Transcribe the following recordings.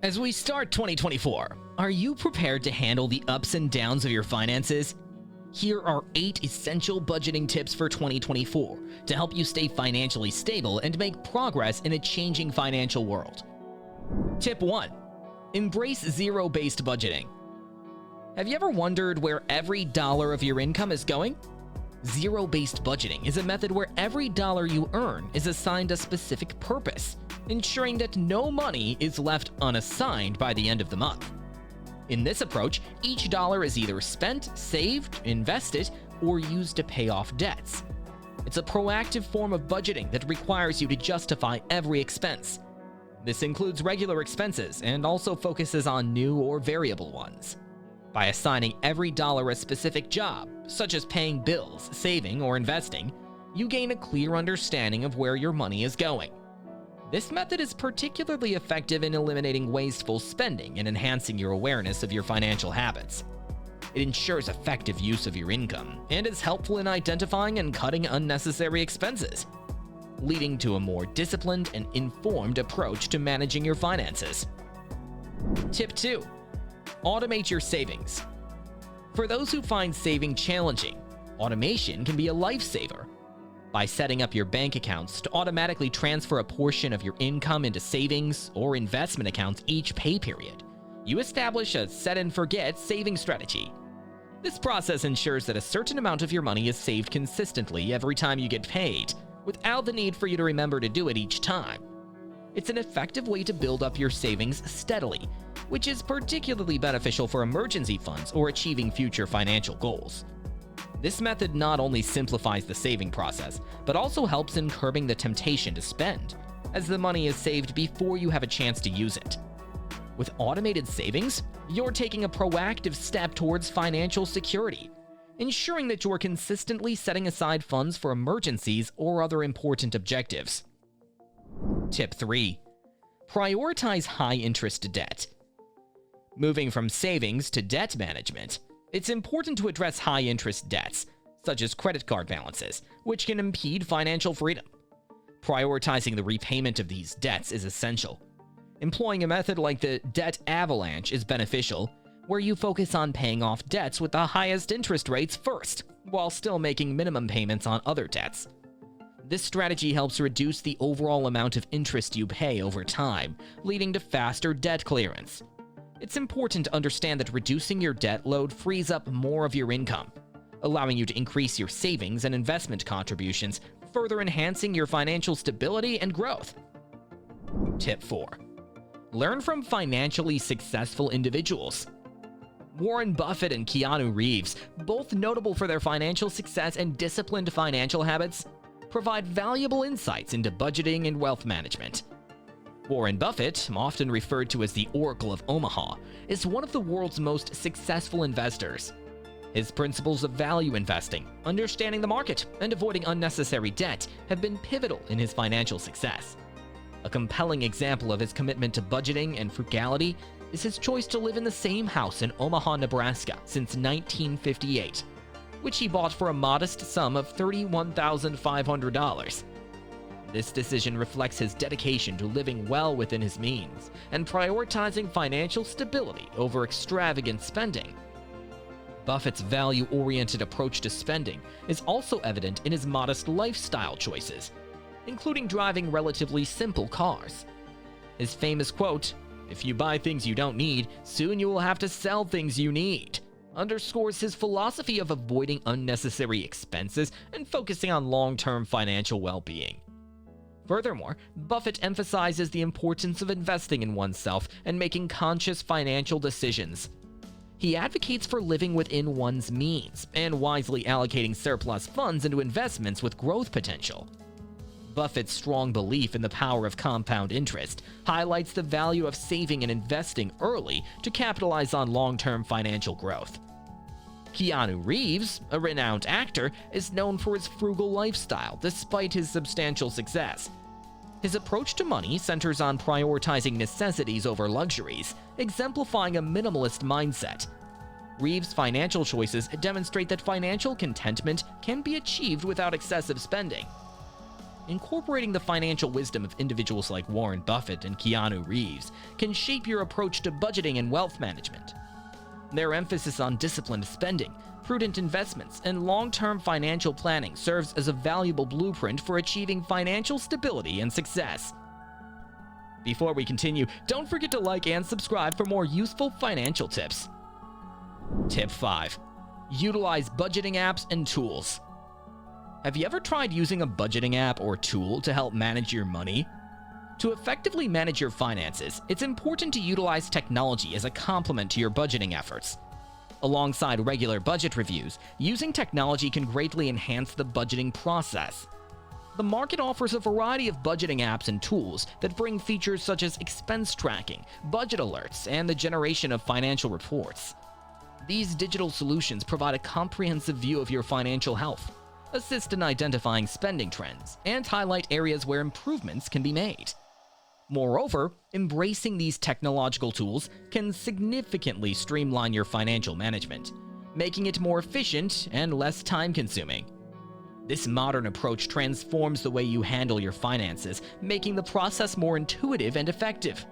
As we start 2024, are you prepared to handle the ups and downs of your finances? Here are 8 essential budgeting tips for 2024 to help you stay financially stable and make progress in a changing financial world. Tip 1. Embrace zero-based budgeting. Have you ever wondered where every dollar of your income is going? Zero-based budgeting is a method where every dollar you earn is assigned a specific purpose, ensuring that no money is left unassigned by the end of the month. In this approach, each dollar is either spent, saved, invested, or used to pay off debts. It's a proactive form of budgeting that requires you to justify every expense. This includes regular expenses and also focuses on new or variable ones. By assigning every dollar a specific job, such as paying bills, saving, or investing, you gain a clear understanding of where your money is going. This method is particularly effective in eliminating wasteful spending and enhancing your awareness of your financial habits. It ensures effective use of your income and is helpful in identifying and cutting unnecessary expenses, leading to a more disciplined and informed approach to managing your finances. Tip 2. Automate your savings. For those who find saving challenging, automation can be a lifesaver. By setting up your bank accounts to automatically transfer a portion of your income into savings or investment accounts each pay period, you establish a set-and-forget saving strategy. This process ensures that a certain amount of your money is saved consistently every time you get paid, without the need for you to remember to do it each time. It's an effective way to build up your savings steadily, which is particularly beneficial for emergency funds or achieving future financial goals. This method not only simplifies the saving process, but also helps in curbing the temptation to spend, as the money is saved before you have a chance to use it. With automated savings, you're taking a proactive step towards financial security, ensuring that you're consistently setting aside funds for emergencies or other important objectives. Tip 3. Prioritize high-interest debt. Moving from savings to debt management, it's important to address high-interest debts, such as credit card balances, which can impede financial freedom. Prioritizing the repayment of these debts is essential. Employing a method like the debt avalanche is beneficial, where you focus on paying off debts with the highest interest rates first, while still making minimum payments on other debts. This strategy helps reduce the overall amount of interest you pay over time, leading to faster debt clearance. It's important to understand that reducing your debt load frees up more of your income, allowing you to increase your savings and investment contributions, further enhancing your financial stability and growth. Tip 4. Learn from financially successful individuals. Warren Buffett and Keanu Reeves, both notable for their financial success and disciplined financial habits, provide valuable insights into budgeting and wealth management. Warren Buffett, often referred to as the Oracle of Omaha, is one of the world's most successful investors. His principles of value investing, understanding the market, and avoiding unnecessary debt have been pivotal in his financial success. A compelling example of his commitment to budgeting and frugality is his choice to live in the same house in Omaha, Nebraska since 1958, which he bought for a modest sum of $31,500. This decision reflects his dedication to living well within his means and prioritizing financial stability over extravagant spending. Buffett's value-oriented approach to spending is also evident in his modest lifestyle choices, including driving relatively simple cars. His famous quote, "If you buy things you don't need, soon you will have to sell things you need," underscores his philosophy of avoiding unnecessary expenses and focusing on long-term financial well-being. Furthermore, Buffett emphasizes the importance of investing in oneself and making conscious financial decisions. He advocates for living within one's means and wisely allocating surplus funds into investments with growth potential. Buffett's strong belief in the power of compound interest highlights the value of saving and investing early to capitalize on long-term financial growth. Keanu Reeves, a renowned actor, is known for his frugal lifestyle despite his substantial success. His approach to money centers on prioritizing necessities over luxuries, exemplifying a minimalist mindset. Reeves' financial choices demonstrate that financial contentment can be achieved without excessive spending. Incorporating the financial wisdom of individuals like Warren Buffett and Keanu Reeves can shape your approach to budgeting and wealth management. Their emphasis on disciplined spending, prudent investments, and long-term financial planning serves as a valuable blueprint for achieving financial stability and success. Before we continue, don't forget to like and subscribe for more useful financial tips. Tip 5. Utilize budgeting apps and tools. Have you ever tried using a budgeting app or tool to help manage your money? To effectively manage your finances, it's important to utilize technology as a complement to your budgeting efforts. Alongside regular budget reviews, using technology can greatly enhance the budgeting process. The market offers a variety of budgeting apps and tools that bring features such as expense tracking, budget alerts, and the generation of financial reports. These digital solutions provide a comprehensive view of your financial health, assist in identifying spending trends, and highlight areas where improvements can be made. Moreover, embracing these technological tools can significantly streamline your financial management, making it more efficient and less time-consuming. This modern approach transforms the way you handle your finances, making the process more intuitive and effective.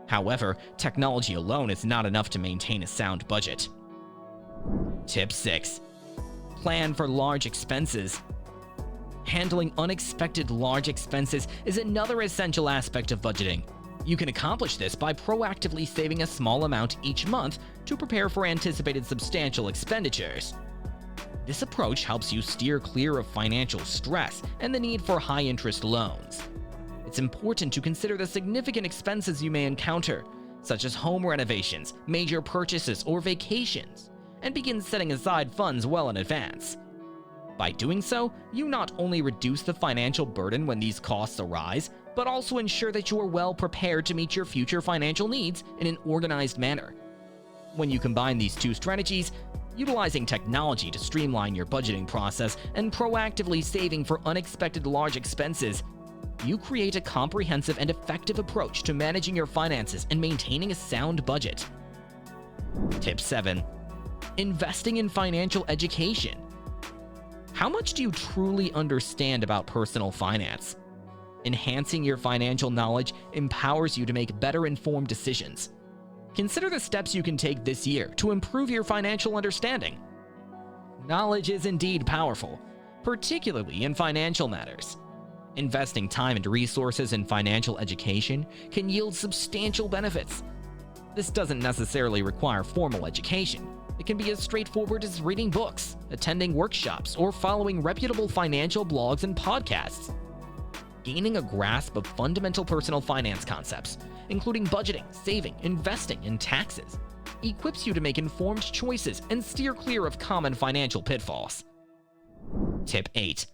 However, technology alone is not enough to maintain a sound budget. Tip 6. Plan for large expenses. Handling unexpected large expenses is another essential aspect of budgeting. You can accomplish this by proactively saving a small amount each month to prepare for anticipated substantial expenditures. This approach helps you steer clear of financial stress and the need for high-interest loans. It's important to consider the significant expenses you may encounter, such as home renovations, major purchases, or vacations, and begin setting aside funds well in advance. By doing so, you not only reduce the financial burden when these costs arise, but also ensure that you are well prepared to meet your future financial needs in an organized manner. When you combine these two strategies, utilizing technology to streamline your budgeting process and proactively saving for unexpected large expenses, you create a comprehensive and effective approach to managing your finances and maintaining a sound budget. Tip 7. Investing in financial education. How much do you truly understand about personal finance? Enhancing your financial knowledge empowers you to make better informed decisions. Consider the steps you can take this year to improve your financial understanding. Knowledge is indeed powerful, particularly in financial matters. Investing time and resources in financial education can yield substantial benefits. This doesn't necessarily require formal education. It can be as straightforward as reading books, attending workshops, or following reputable financial blogs and podcasts. Gaining a grasp of fundamental personal finance concepts, including budgeting, saving, investing, and taxes, equips you to make informed choices and steer clear of common financial pitfalls. Tip 8.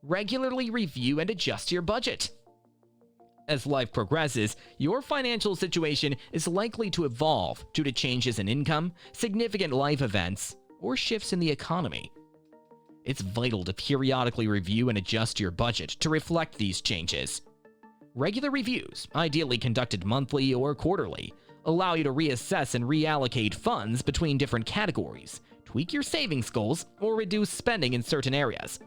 Regularly review and adjust your budget. As life progresses, your financial situation is likely to evolve due to changes in income, significant life events, or shifts in the economy. It's vital to periodically review and adjust your budget to reflect these changes. Regular reviews, ideally conducted monthly or quarterly, allow you to reassess and reallocate funds between different categories, tweak your savings goals, or reduce spending in certain areas.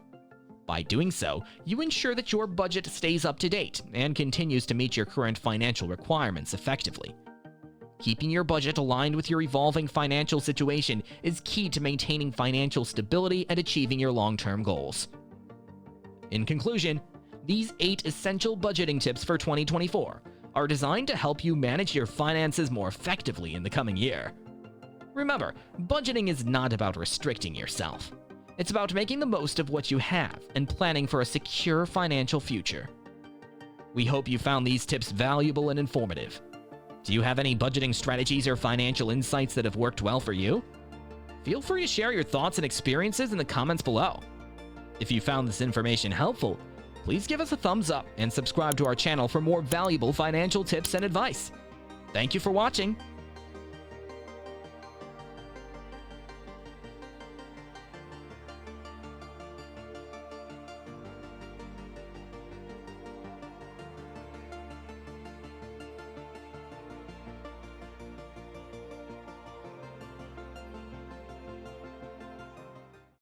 By doing so, you ensure that your budget stays up to date and continues to meet your current financial requirements effectively. Keeping your budget aligned with your evolving financial situation is key to maintaining financial stability and achieving your long-term goals. In conclusion, these 8 essential budgeting tips for 2024 are designed to help you manage your finances more effectively in the coming year. Remember, budgeting is not about restricting yourself. It's about making the most of what you have and planning for a secure financial future. We hope you found these tips valuable and informative. Do you have any budgeting strategies or financial insights that have worked well for you? Feel free to share your thoughts and experiences in the comments below. If you found this information helpful, please give us a thumbs up and subscribe to our channel for more valuable financial tips and advice. Thank you for watching.